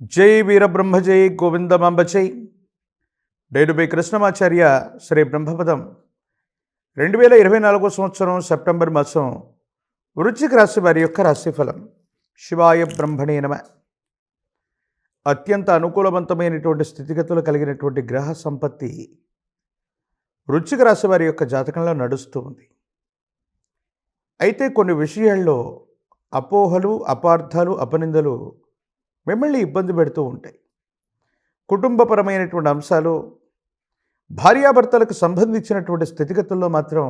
జై వీరబ్రహ్మ జై గోవిందమాంబ జై. నేను మీ కృష్ణమాచార్య. శ్రీ బ్రహ్మపదం 2024 సంవత్సరం సెప్టెంబర్ మాసం వృశ్చిక రాశి వారి యొక్క రాశిఫలం. శివాయ బ్రహ్మణే నమః. అత్యంత అనుకూలవంతమైనటువంటి స్థితిగతులు కలిగినటువంటి గ్రహ సంపత్తి వృశ్చిక రాశి వారి యొక్క జాతకంలో నడుస్తూ ఉంది. అయితే కొన్ని విషయాల్లో అపోహలు, అపార్థాలు, అపనిందలు మిమ్మల్ని ఇబ్బంది పెడుతూ ఉంటాయి. కుటుంబపరమైనటువంటి అంశాలు, భార్యాభర్తలకు సంబంధించినటువంటి స్థితిగతుల్లో మాత్రం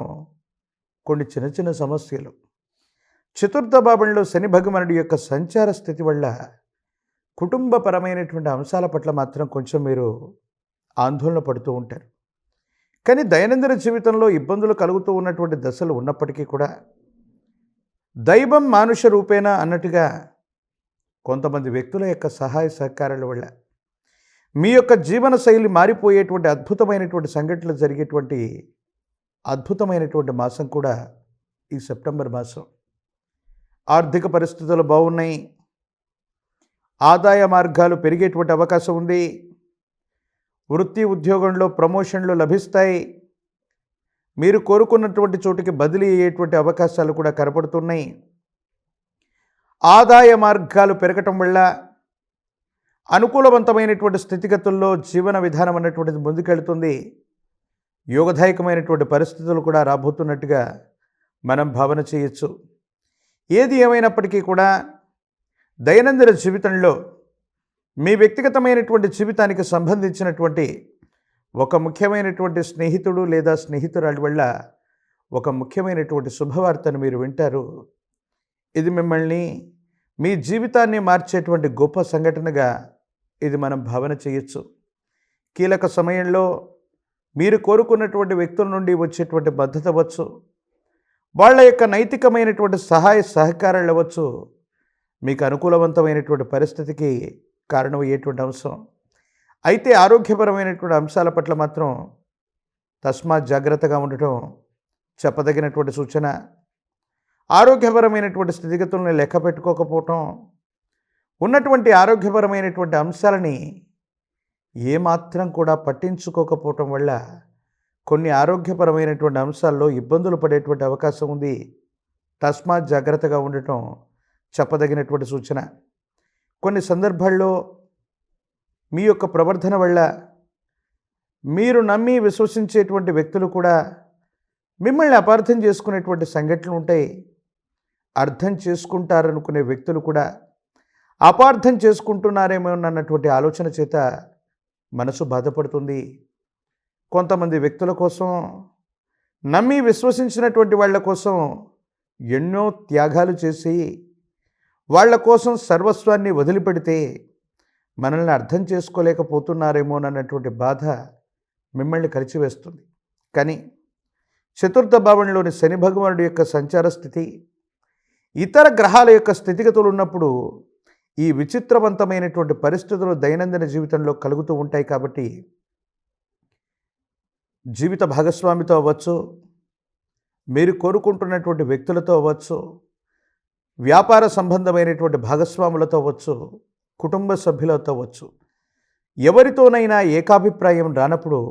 కొన్ని చిన్న చిన్న సమస్యలు. చతుర్థ భావంలో శని భగవానుడి యొక్క సంచార స్థితి వల్ల కుటుంబపరమైనటువంటి అంశాల పట్ల మాత్రం కొంచెం మీరు ఆందోళన పడుతూ ఉంటారు. కానీ దైనందిన జీవితంలో ఇబ్బందులు కలుగుతూ ఉన్నటువంటి దశలు ఉన్నప్పటికీ కూడా దైవం మానుష రూపేణ అన్నట్టుగా కొంతమంది వ్యక్తుల యొక్క సహాయ సహకారాల వల్ల మీ యొక్క జీవన శైలి మారిపోయేటువంటి అద్భుతమైనటువంటి సంఘటనలు జరిగేటువంటి అద్భుతమైనటువంటి మాసం కూడా ఈ సెప్టెంబర్ మాసం. ఆర్థిక పరిస్థితులు బాగున్నాయి, ఆదాయ మార్గాలు పెరిగేటువంటి అవకాశం ఉంది, వృత్తి ఉద్యోగంలో ప్రమోషన్లు లభిస్తాయి, మీరు కోరుకున్నటువంటి చోటికి బదిలీ అయ్యేటువంటి అవకాశాలు కూడా కనపడుతున్నాయి. ఆదాయ మార్గాలు పెరగటం వల్ల అనుకూలవంతమైనటువంటి స్థితిగతుల్లో జీవన విధానం అన్నటువంటిది ముందుకెళ్తుంది. యోగదాయకమైనటువంటి పరిస్థితులు కూడా రాబోతున్నట్టుగా మనం భావన చేయొచ్చు. ఏది ఏమైనప్పటికీ కూడా దైనందిన జీవితంలో మీ వ్యక్తిగతమైనటువంటి జీవితానికి సంబంధించినటువంటి ఒక ముఖ్యమైనటువంటి స్నేహితుడు లేదా స్నేహితురాలి వల్ల ఒక ముఖ్యమైనటువంటి శుభవార్తను మీరు వింటారు. ఇది మిమ్మల్ని, మీ జీవితాన్ని మార్చేటువంటి గొప్ప సంఘటనగా ఇది మనం భావన చేయొచ్చు. కీలక సమయంలో మీరు కోరుకున్నటువంటి వ్యక్తుల నుండి వచ్చేటువంటి మద్దతు అవ్వచ్చు, వాళ్ళ యొక్క నైతికమైనటువంటి సహాయ సహకారాలు అవ్వచ్చు, మీకు అనుకూలవంతమైనటువంటి పరిస్థితికి కారణమయ్యేటువంటి అంశం. అయితే ఆరోగ్యపరమైనటువంటి అంశాల పట్ల మాత్రం తస్మాత్ జాగ్రత్తగా ఉండటం చెప్పదగినటువంటి సూచన. ఆరోగ్యపరమైనటువంటి స్థితిగతులను లెక్క పెట్టుకోకపోవటం, ఉన్నటువంటి ఆరోగ్యపరమైనటువంటి అంశాలని ఏమాత్రం కూడా పట్టించుకోకపోవటం వల్ల కొన్ని ఆరోగ్యపరమైనటువంటి అంశాల్లో ఇబ్బందులు పడేటువంటి అవకాశం ఉంది. తస్మాత్ జాగ్రత్తగా ఉండటం చెప్పదగినటువంటి సూచన. కొన్ని సందర్భాల్లో మీ యొక్క ప్రవర్తన వల్ల మీరు నమ్మి విశ్వసించేటువంటి వ్యక్తులు కూడా మిమ్మల్ని అపార్థం చేసుకునేటువంటి సంఘటనలు ఉంటాయి. అర్థం చేసుకుంటారనుకునే వ్యక్తులు కూడా అపార్థం చేసుకుంటున్నారేమో అన్నటువంటి ఆలోచన చేత మనసు బాధపడుతుంది. కొంతమంది వ్యక్తుల కోసం, నమ్మి విశ్వసించినటువంటి వాళ్ళ కోసం ఎన్నో త్యాగాలు చేసి వాళ్ళ కోసం సర్వస్వాన్ని వదిలిపెడితే మనల్ని అర్థం చేసుకోలేకపోతున్నారేమో అన్నటువంటి బాధ మిమ్మల్ని కలిచివేస్తుంది. కానీ చతుర్థ భావంలోని శని భగవానుడి యొక్క సంచార స్థితి, ఇతర గ్రహాల యొక్క స్థితిగతులు ఉన్నప్పుడు ఈ విచిత్రవంతమైనటువంటి పరిస్థితులు దైనందిన జీవితంలో కలుగుతూ ఉంటాయి. కాబట్టి జీవిత భాగస్వామితో అవ్వచ్చు, మీరు కోరుకుంటున్నటువంటి వ్యక్తులతో అవ్వచ్చు, వ్యాపార సంబంధమైనటువంటి భాగస్వాములతో అవ్వచ్చు, కుటుంబ సభ్యులతో అవ్వచ్చు, ఎవరితోనైనా ఏకాభిప్రాయం రానప్పుడు,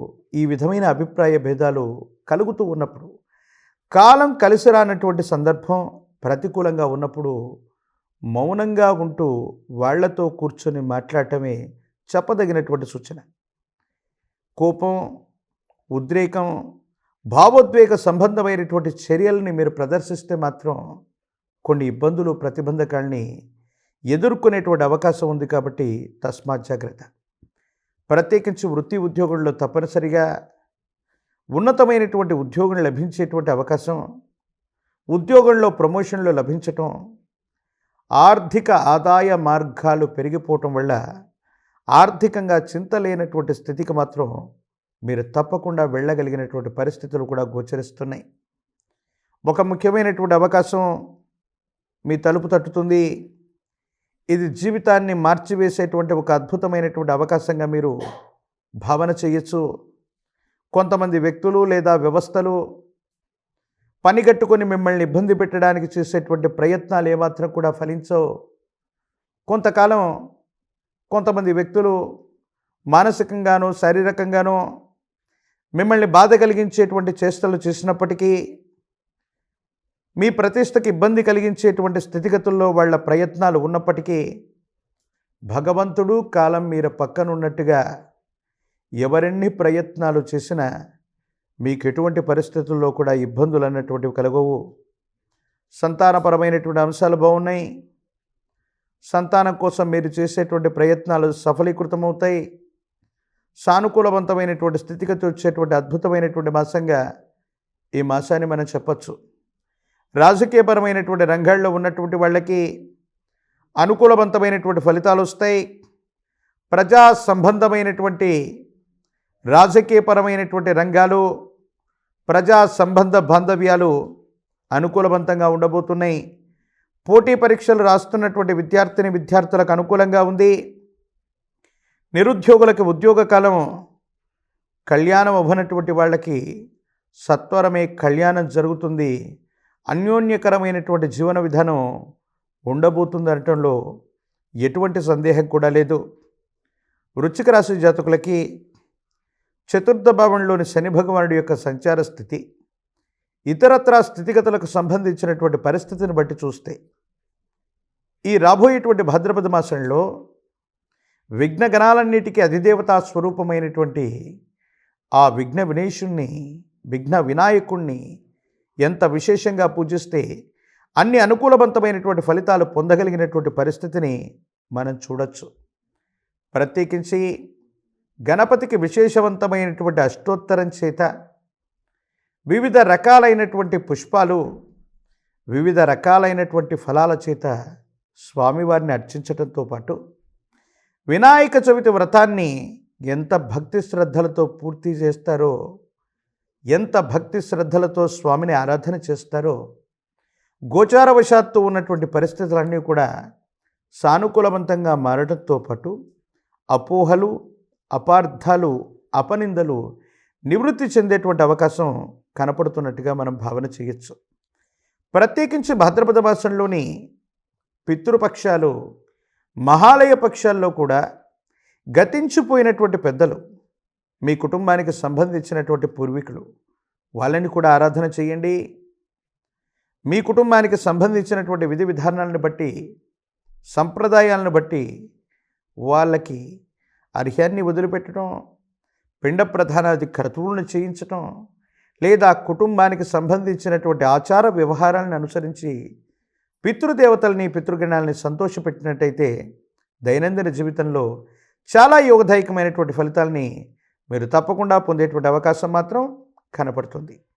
ఈ విధమైన అభిప్రాయ భేదాలు కలుగుతూ ఉన్నప్పుడు, కాలం కలిసి రానటువంటి సందర్భం ప్రతికూలంగా ఉన్నప్పుడు మౌనంగా ఉంటూ వాళ్లతో కూర్చొని మాట్లాడటమే చెప్పదగినటువంటి సూచన. కోపం, ఉద్రేకం, భావోద్వేగ సంబంధమైనటువంటి చర్యల్ని మీరు ప్రదర్శిస్తే మాత్రం కొన్ని ఇబ్బందులు, ప్రతిబంధకాల్ని ఎదుర్కొనేటువంటి అవకాశం ఉంది. కాబట్టి తస్మాత్ జాగ్రత్త. ప్రత్యేకించి వృత్తి ఉద్యోగంలో తప్పనిసరిగా ఉన్నతమైనటువంటి ఉద్యోగం లభించేటువంటి అవకాశం, ఉద్యోగంలో ప్రమోషన్లు లభించటం, ఆర్థిక ఆదాయ మార్గాలు పెరిగిపోవటం వల్ల ఆర్థికంగా చింత లేనటువంటి స్థితికి మాత్రం మీరు తప్పకుండా వెళ్ళగలిగినటువంటి పరిస్థితులు కూడా గోచరిస్తున్నాయి. ఒక ముఖ్యమైనటువంటి అవకాశం మీ తలుపు తట్టుతుంది. ఇది జీవితాన్ని మార్చివేసేటువంటి ఒక అద్భుతమైనటువంటి అవకాశంగా మీరు భావన చేయొచ్చు. కొంతమంది వ్యక్తులు లేదా వ్యవస్థలు పనిగట్టుకొని మిమ్మల్ని ఇబ్బంది పెట్టడానికి చేసేటువంటి ప్రయత్నాలు ఏమాత్రం కూడా ఫలించవు. కొంతకాలం కొంతమంది వ్యక్తులు మానసికంగానో శారీరకంగానో మిమ్మల్ని బాధ కలిగించేటువంటి చేష్టలు చేసినప్పటికీ, మీ ప్రతిష్టకి ఇబ్బంది కలిగించేటువంటి స్థితిగతుల్లో వాళ్ళ ప్రయత్నాలు ఉన్నప్పటికీ, భగవంతుడు కాలం మీరు పక్కనున్నట్టుగా ఎవరెన్ని ప్రయత్నాలు చేసినా మీకు ఎటువంటి పరిస్థితుల్లో కూడా ఇబ్బందులు అన్నటువంటివి కలగవు. సంతానపరమైనటువంటి అంశాలు బాగున్నాయి. సంతానం కోసం మీరు చేసేటువంటి ప్రయత్నాలు సఫలీకృతమవుతాయి. సానుకూలవంతమైనటువంటి స్థితిగతి వచ్చేటువంటి అద్భుతమైనటువంటి మాసంగా ఈ మాసాన్ని మనం చెప్పచ్చు. రాజకీయపరమైనటువంటి రంగాల్లో ఉన్నటువంటి వాళ్ళకి అనుకూలవంతమైనటువంటి ఫలితాలు వస్తాయి. ప్రజా సంబంధమైనటువంటి రాజకీయపరమైనటువంటి రంగాలు, ప్రజా సంబంధ బాంధవ్యాలు అనుకూలవంతంగా ఉండబోతున్నాయి. పోటీ పరీక్షలు రాస్తున్నటువంటి విద్యార్థులకు అనుకూలంగా ఉంది. నిరుద్యోగులకు ఉద్యోగ కాలం కళ్యాణం అవ్వనటువంటి వాళ్ళకి సత్వరమే కళ్యాణం జరుగుతుంది. అన్యోన్యకరమైనటువంటి జీవన విధానం ఉండబోతుంది అనటంలో ఎటువంటి సందేహం కూడా లేదు. వృశ్చిక రాశి జాతకులకి చతుర్థ భావంలోని శని భగవానుడి యొక్క సంచార స్థితి, ఇతరత్రా స్థితిగతులకు సంబంధించినటువంటి పరిస్థితిని బట్టి చూస్తే ఈ రాబోయేటువంటి భాద్రపద మాసంలో విఘ్నగణాలన్నిటికీ అధిదేవతా స్వరూపమైనటువంటి ఆ విఘ్న వినాయకుణ్ణి ఎంత విశేషంగా పూజిస్తే అన్ని అనుకూలవంతమైనటువంటి ఫలితాలు పొందగలిగినటువంటి పరిస్థితిని మనం చూడొచ్చు. ప్రత్యేకించి గణపతికి విశేషవంతమైనటువంటి అష్టోత్తరం చేత వివిధ రకాలైనటువంటి పుష్పాలు, వివిధ రకాలైనటువంటి ఫలాల చేత స్వామివారిని అర్చించడంతో పాటు వినాయక చవితి వ్రతాన్ని ఎంత భక్తి శ్రద్ధలతో పూర్తి చేస్తారో, ఎంత భక్తి శ్రద్ధలతో స్వామిని ఆరాధన చేస్తారో, గోచారవశాత్తు ఉన్నటువంటి పరిస్థితులన్నీ కూడా సానుకూలవంతంగా మారడంతో పాటు అపోహలు, అపార్థాలు, అపనిందలు నివృత్తి చెందేటువంటి అవకాశం కనపడుతున్నట్టుగా మనం భావన చేయొచ్చు. ప్రత్యేకించి భాద్రపద మాసంలోని పితృపక్షాలు, మహాలయ పక్షాల్లో కూడా గతించిపోయినటువంటి పెద్దలు, మీ కుటుంబానికి సంబంధించినటువంటి పూర్వీకులు, వాళ్ళని కూడా ఆరాధన చేయండి. మీ కుటుంబానికి సంబంధించినటువంటి విధి విధానాలను బట్టి, సంప్రదాయాలను బట్టి వాళ్ళకి అర్హ్యాన్ని వదిలిపెట్టడం, పిండ ప్రధానాది క్రతువులను చేయించటం, లేదా కుటుంబానికి సంబంధించినటువంటి ఆచార వ్యవహారాలను అనుసరించి పితృదేవతల్ని, పితృగణాలని సంతోషపెట్టినట్టయితే దైనందిన జీవితంలో చాలా యోగదాయకమైనటువంటి ఫలితాలని మీరు తప్పకుండా పొందేటువంటి అవకాశం మాత్రం కనపడుతుంది.